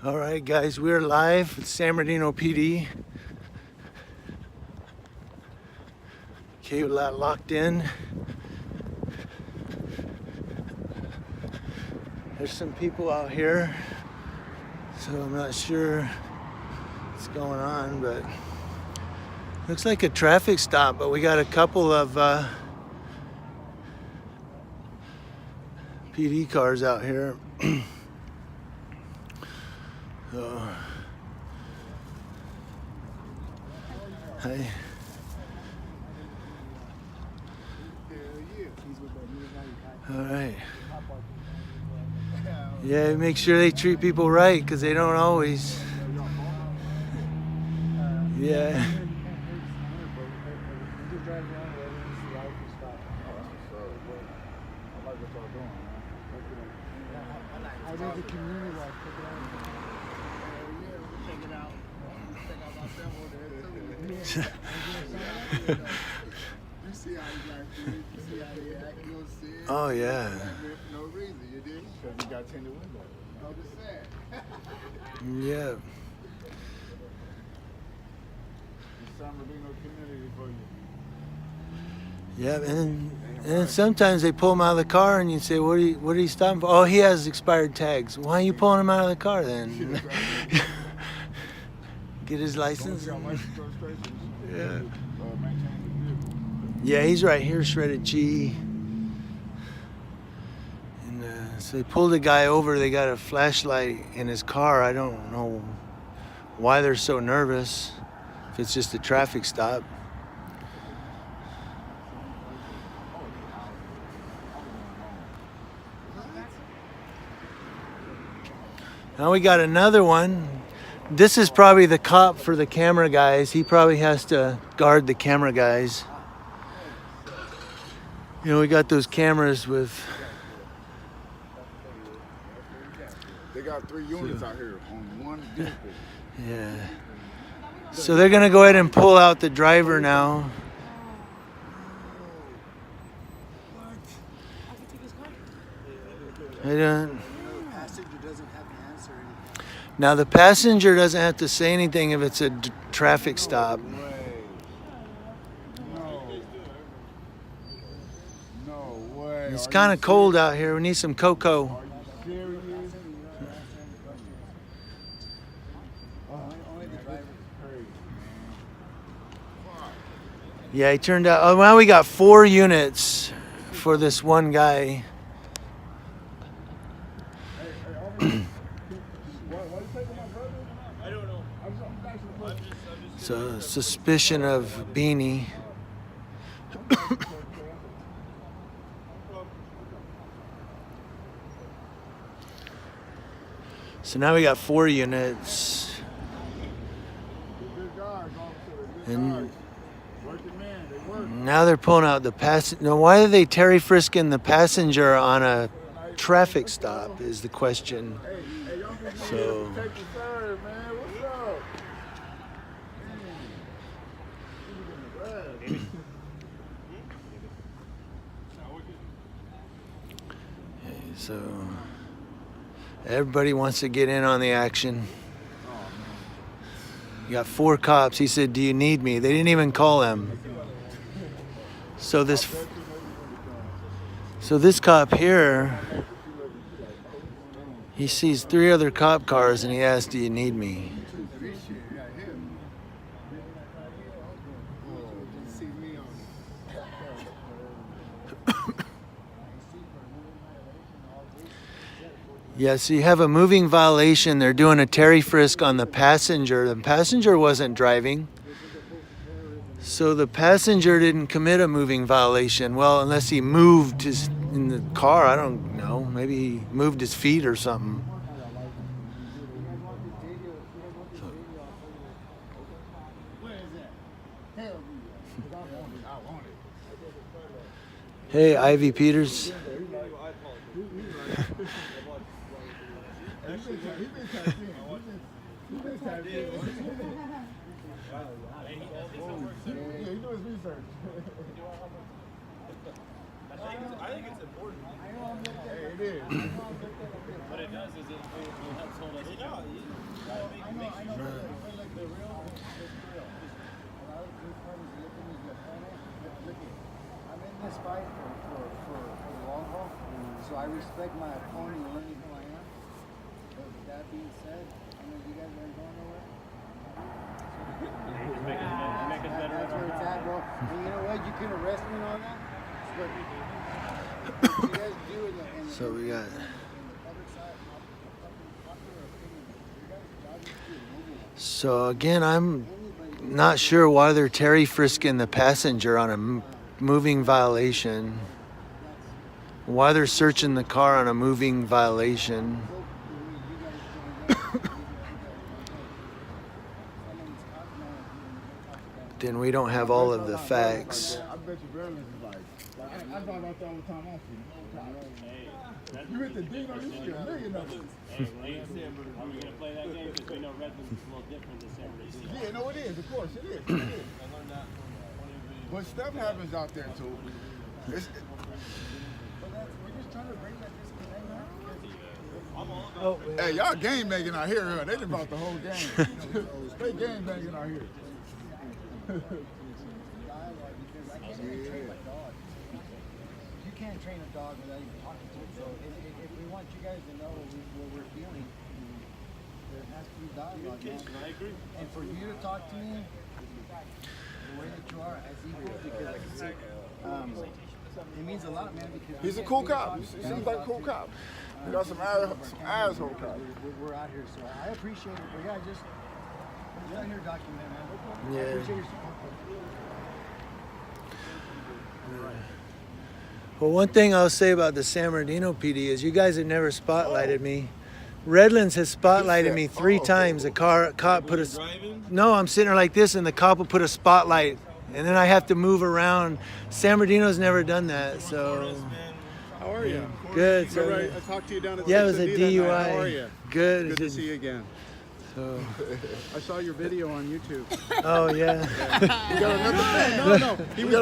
All right, guys, we're live at San Bernardino PD. Okay, we're locked in. There's some people out here, so I'm not sure what's going on, but looks like a traffic stop, but we got a couple of PD cars out here. So, hi. All right. Yeah, make sure they treat people right, because they don't always. Yeah. Oh yeah. Yeah. Yeah, and sometimes they pull him out of the car, and you say, "What are you stopping for?" Oh, he has expired tags. Why are you pulling him out of the car then? Get his license. Yeah. Yeah, he's right here, Shredded G. And so they pulled a guy over. They got a flashlight in his car. I don't know why they're so nervous. If it's just a traffic stop. Now we got another one. This is probably the cop for the camera guys. He probably has to guard the camera guys. You know, we got those cameras with... They got 3 units out here on one vehicle. Yeah. So they're gonna go ahead and pull out the driver now. I don't... Now the passenger doesn't have to say anything if it's a traffic stop. No way. It's kind of cold out here. We need some cocoa. Yeah, he turned out. Oh, well, we got 4 units for this one guy. So, suspicion of Beanie. So now we got 4 units. And now they're pulling out the passenger. Now, why are they Terry frisking the passenger on a traffic stop is the question. So... So everybody wants to get in on the action. You got 4 cops. He said, "Do you need me?" They didn't even call him. So this cop here, he sees 3 other cop cars and he asks, "Do you need me?" Yeah, so you have a moving violation. They're doing a Terry frisk on the passenger. The passenger wasn't driving. So the passenger didn't commit a moving violation. Well, unless he moved in the car, I don't know. Maybe he moved his feet or something. Hey, Ivy Peters. I think it's important. It is. What it does is it helps hold us accountable. This fight for the long haul, so I respect my opponent and learning who I am. But with that being said, I know you guys aren't going nowhere. That's where it's at, bro. And you know what? You can arrest me on that. But you guys do in the So we got. public side, popular opinion. You guys' job is to move it. So again, I'm not sure why they're Terry frisking the passenger on a moving violation. Why they're searching the car on a moving violation. Then we don't have all of the facts. I bet you Maryland is like I drive out there all the time. You hit the ding on, you see a million of them. Hey, like I said, are we going to play that game? Because we know Redlands is a little different than San Francisco. Yeah, no, it is. Of course, it is. It is. But stuff happens out there too. We're just trying to bring that disconnect. Hey, y'all game banging out here, huh? They done brought the whole game. They game banging out here. You can't train a dog without even talking to it. So if we want you guys to know what we're feeling, there has to be dialogue. I agree. And for you to talk to me the way that you are as equal, because like I said, it means a lot, man. Because He's a cool cop. He seems like a cool cop. He got some asshole cops. we're out here, so I appreciate it. But yeah, just out here document, man. I Yeah. appreciate your support. Well, one thing I'll say about the San Bernardino PD is you guys have never spotlighted me. Redlands has spotlighted me 3 times. The cop put a. No, I'm sitting there like this, and the cop will put a spotlight, and then I have to move around. San Bernardino's never done that, so. How are you? Good. So, Remember I talked to you down at yeah, it was a 6D that night. How are DUI. you? Good. Good to see you again. So, I saw your video on YouTube. oh yeah. You got another fan. No. He was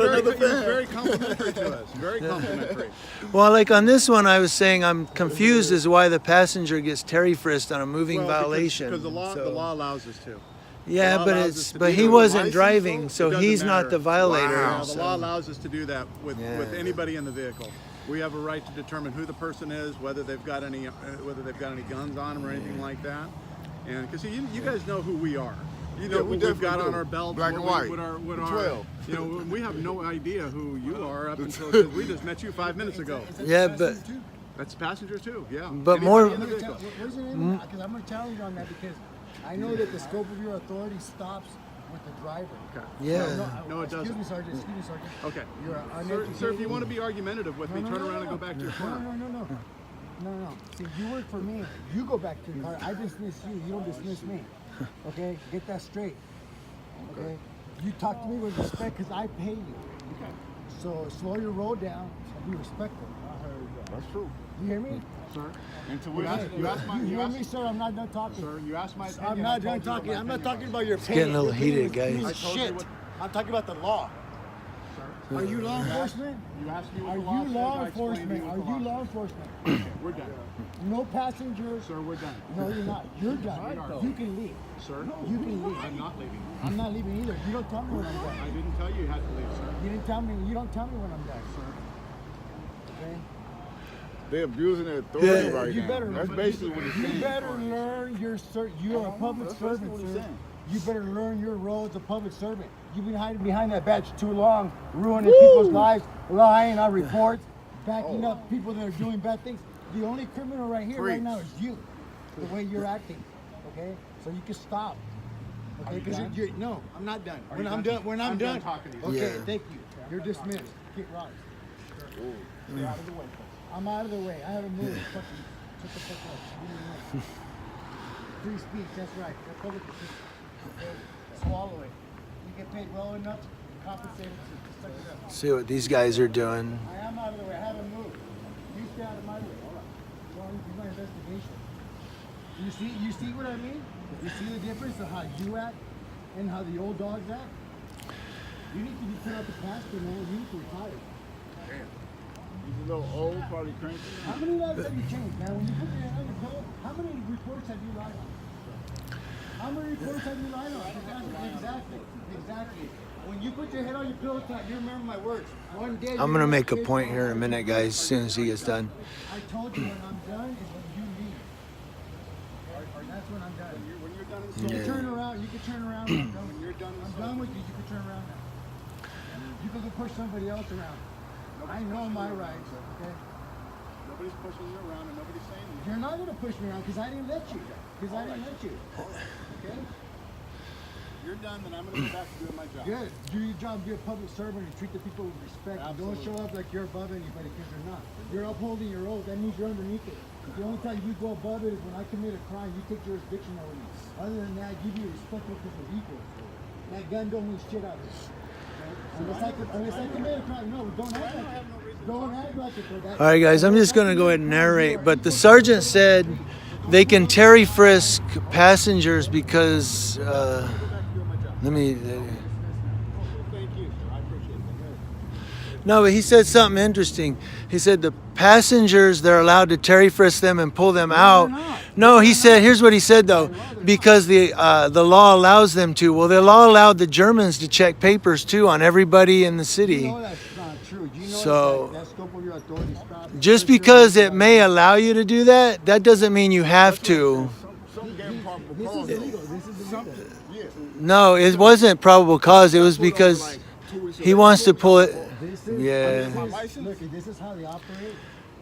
very complimentary to us. Very complimentary. Well, like on this one, I was saying I'm confused as why the passenger gets Terry frisked on a moving violation. Because the law So- allows us to. Yeah, law but allows us it's to but do he that. wasn't License, driving, though, so it doesn't he's not matter. the violator. Wow. The so- law allows us to do that with Yeah. anybody in the vehicle. We have a right to determine who the person is, whether they've got any guns on them or anything like that. And because you guys know who we are. You know Yeah, we what we've got definitely on do. our belts. Black and white. What our, The 12. You know, we have no idea who you are up until 'cause we just met you 5 minutes ago. Yeah, but That's passenger too, yeah. But Anybody more- in the vehicle. What's your name? Because I'm going to challenge you on that because I know that the scope of your authority stops with the driver. Okay. yeah. No, it Excuse doesn't. me, Sergeant. Excuse me, Sergeant. Okay. You're Sir, uneducated. if you want to be argumentative with me, turn around and go back to your car. No. See, you work for me. You go back to your car. I dismiss you. You don't dismiss me. Okay? Get that straight. Okay? You talk to me with respect because I pay you. So slow your roll down and be respectful. That's true. You hear me? Sir, Intuition. you asked my, You you hear me, asked, sir? I'm not done talking. sir, you asked my opinion. I'm I not told done you what talking. my I'm not opinion talking was. about your It's getting a little Your opinion heated, is guys. piece I of told you shit. what- I'm talking about the law. Are you law enforcement? You asked me Are what the you law says, law I explained to enforcement? you Are what the you law law enforcement? says. We're done. No passengers. Sir, we're done. No, you're not. You're done. You can leave. Sir, You can leave. I'm not leaving. I'm not leaving either. You don't tell me when I'm I done. didn't tell you you had to leave, sir. You didn't tell me. You don't tell me when I'm done. Sir. Okay? They're abusing their authority Yeah. right You now. better. That's basically what he's You saying. better learn your You're a public That's basically servant, what he's sir. saying. You better learn your role as a public servant. You've been hiding behind that badge too long, ruining people's lives, lying on reports, backing up people that are doing bad things. The only criminal right here, right now, is you. The way you're acting. Okay? So you can stop. Okay? Because you're no, I'm not done. When I'm done, I'm done talking to you. Okay, Yeah. thank you. You're dismissed. Get right. You're out of the way. I'm out of the way. I haven't moved. Fucking shut the fuck up. Leave me alone. Free speech, that's right. That's public speech. Okay? Swallow it. You get paid well enough, compensate it. Just suck it up. See what these guys are doing. I am out of the way. I haven't moved. You stay out of my way. All right. So I'm doing my investigation. You see what I mean? You see the difference of how you act and how the old dogs act? You need to be put out the pasture, man. You need to retire. He's a little old, probably cranky. How many lives have you changed, man? When you put your hand on your pillow, how many reports have you lied on? How many reports have you lied on? Exactly. When you put your head on your pillow tonight, you remember my words. One day. I'm gonna make a point here in a minute, guys, as soon as he gets done. I told you when I'm done is when you leave. Or that's when I'm done. When you're done, So Yeah. turn around. You can turn around. when you're done, I'm done with you. You can turn around now. You can go push somebody else around. I know my rights, okay? nobody's pushing you around and nobody's saying anything. You're not gonna push me around because I didn't let you. Okay? You're done, then I'm going to go back to doing my job. Good. Do your job. Be a public servant and treat the people with respect. And don't show up like you're above anybody because you're not. You're upholding your oath. That means you're underneath it. The only time you go above it is when I commit a crime. You take jurisdiction over me. Other than that, give you respect because we're equal. That gun don't mean shit out of it. Okay? Unless I commit a crime. No, don't act like it. Don't act like it. All right, guys, I'm just going to go ahead and narrate. But the sergeant said they can Terry frisk passengers because, let me. Thank you, sir. I appreciate that. No, but he said something interesting. He said the passengers, they're allowed to Terry frisk them and pull them out. No, he said, here's what he said though, because the law allows them to. Well, the law allowed the Germans to check papers too on everybody in the city. You know that's not true. You know So, that scope of your authority stops. just because it may allow you to do that, that doesn't mean you have to. Some gave probable This cause. is illegal. This is illegal. Yeah. No, it wasn't probable cause. It was because he wants to pull it. This is, Yeah. Look, this is how they operate,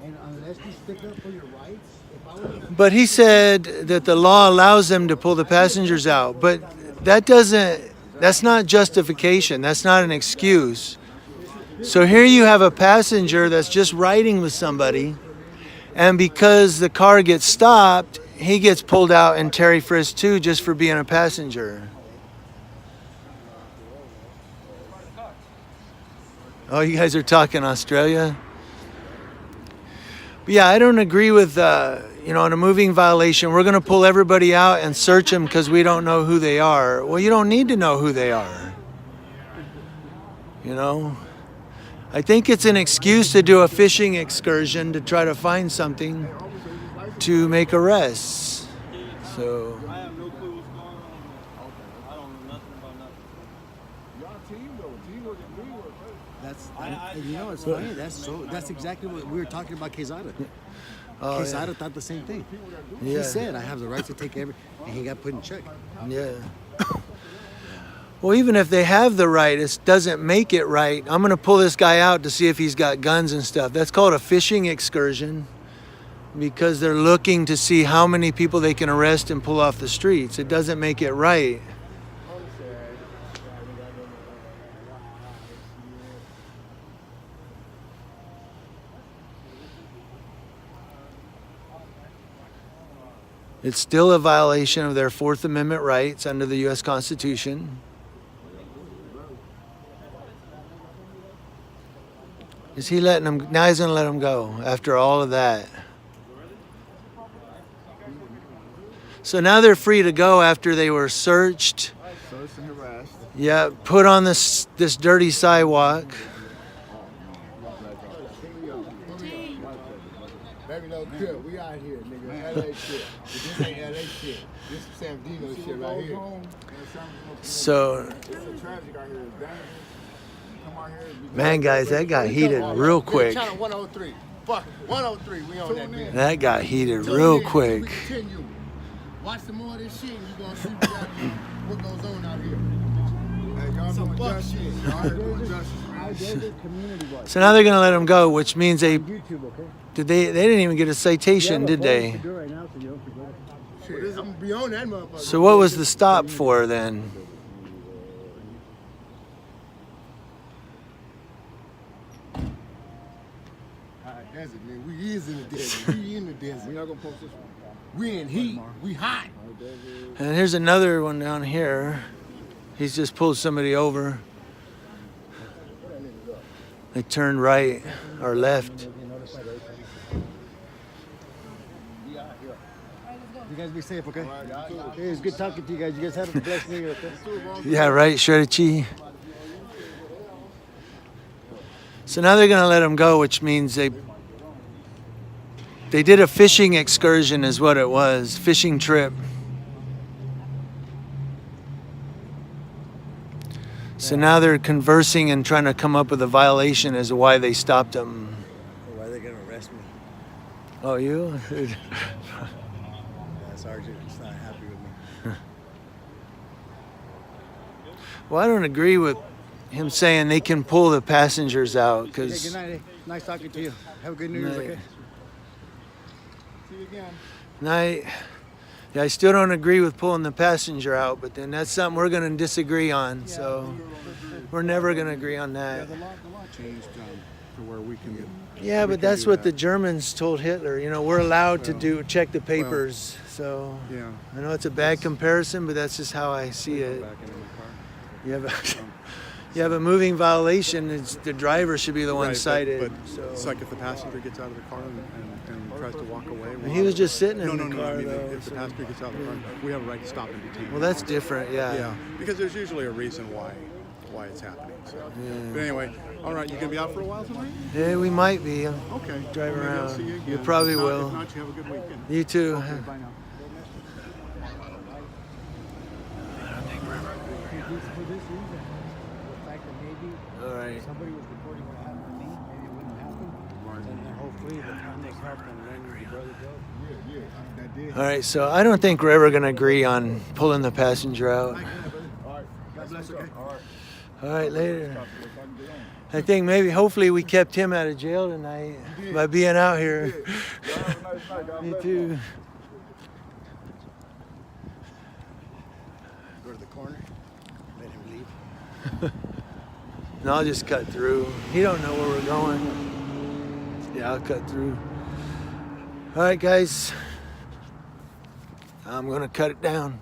and unless you stick up for your rights, if I were But he said that the law allows them to pull the passengers out. But that's not justification. That's not an excuse. So here you have a passenger that's just riding with somebody, and because the car gets stopped, he gets pulled out and Terry frisked too just for being a passenger. Oh, you guys are talking Australia? But yeah, I don't agree with, on a moving violation, we're going to pull everybody out and search them because we don't know who they are. Well, you don't need to know who they are. You know? I think it's an excuse to do a fishing excursion to try to find something to make arrests. So, I have no clue what's going on. I don't know nothing about nothing. Y'all team though. Teamwork and teamwork. and you know, it's funny. That's exactly what we were talking about. Quesada. Quesada thought the same thing. Yeah. He said, "I have the right to take and he got put in check. yeah. Well, even if they have the right, it doesn't make it right. I'm going to pull this guy out to see if he's got guns and stuff. That's called a fishing excursion because they're looking to see how many people they can arrest and pull off the streets. It doesn't make it right. It's still a violation of their Fourth Amendment rights under the U.S. Constitution. Is he letting them? Now he's going to let them go after all of that. So now they're free to go after they were searched. Searched and harassed. Yeah, put on this dirty sidewalk. Baby, no crib. We out here, nigga. LA shit. This ain't LA shit. This is San Dino shit right here. So, It's so tragic out here. It's dangerous. Come out here. man, guys, that got heated real quick. Channel 103. Fuck it. 103. We on that bitch. That got heated real quick. We continue. Watch some more of this shit and you gonna see what goes on out here. Hey, y'all doing justice. Y'all here doing justice. So now they're going to let him go, which means they YouTube, okay? didn't even get a citation, did they? Do it right now, so you don't forget it. Shit, I'm gonna be on that motherfucker. So what was the stop for then? Desert, man. We is in the desert. We in the desert. We not gonna post this one. We in heat. We hot. And here's another one down here. He's just pulled somebody over. They turned right or left. You guys be safe, okay? Okay, it's good talking to you guys. You guys have a blessed New Year, okay? Yeah, right, Shreddichi. So now they're going to let him go, which means they did a fishing excursion is what it was, fishing trip. So now they're conversing and trying to come up with a violation as to why they stopped him. Why are they gonna arrest me? Oh, you? Sergeant, he's not happy with me. Well, I don't agree with him saying they can pull the passengers out Hey, good because night. Eh? Nice talking to you. Have a good New Year's, Night. okay? See you again. yeah, I still don't agree with pulling the passenger out, but then that's something we're going to disagree on. So we're never going to agree on Yeah, that. the law changed to where we can. Yeah, we but can that's do what the that. Germans told Hitler. You know, we're allowed to Well, check the papers. So Yeah. I know it's a bad comparison, but that's just how I see it. Back into my car. You have a, you have a moving violation. It's, the driver should be the one Right, cited. But so. it's like if the passenger gets out of the car and tries to walk away. He was just sitting in no, the no, car, I mean, though, if the so- passenger gets out of the car, we have a right to stop and detain him. Well, that's different. Yeah, because there's usually a reason why it's happening. So. But anyway, all right, you gonna be out for a while tonight? Yeah, we might be. Okay. Drive Well, maybe I'll around. see you again. You probably If not- will. If not, you have a good weekend. You too. Okay, bye now. For this reason, the fact that maybe All right. somebody was recording what happened to me, maybe it wouldn't happen. And then hopefully the cameras help and then your brother Joe. Yeah, that did. All right. So I don't think we're ever going to agree on pulling the passenger out. All right. God bless. Okay. All right. All right, later. I think maybe, hopefully, we kept him out of jail tonight by being out here. Me too. Go to the corner, let him leave. No, I'll just cut through. He don't know where we're going. Yeah, I'll cut through. All right, guys. I'm gonna cut it down.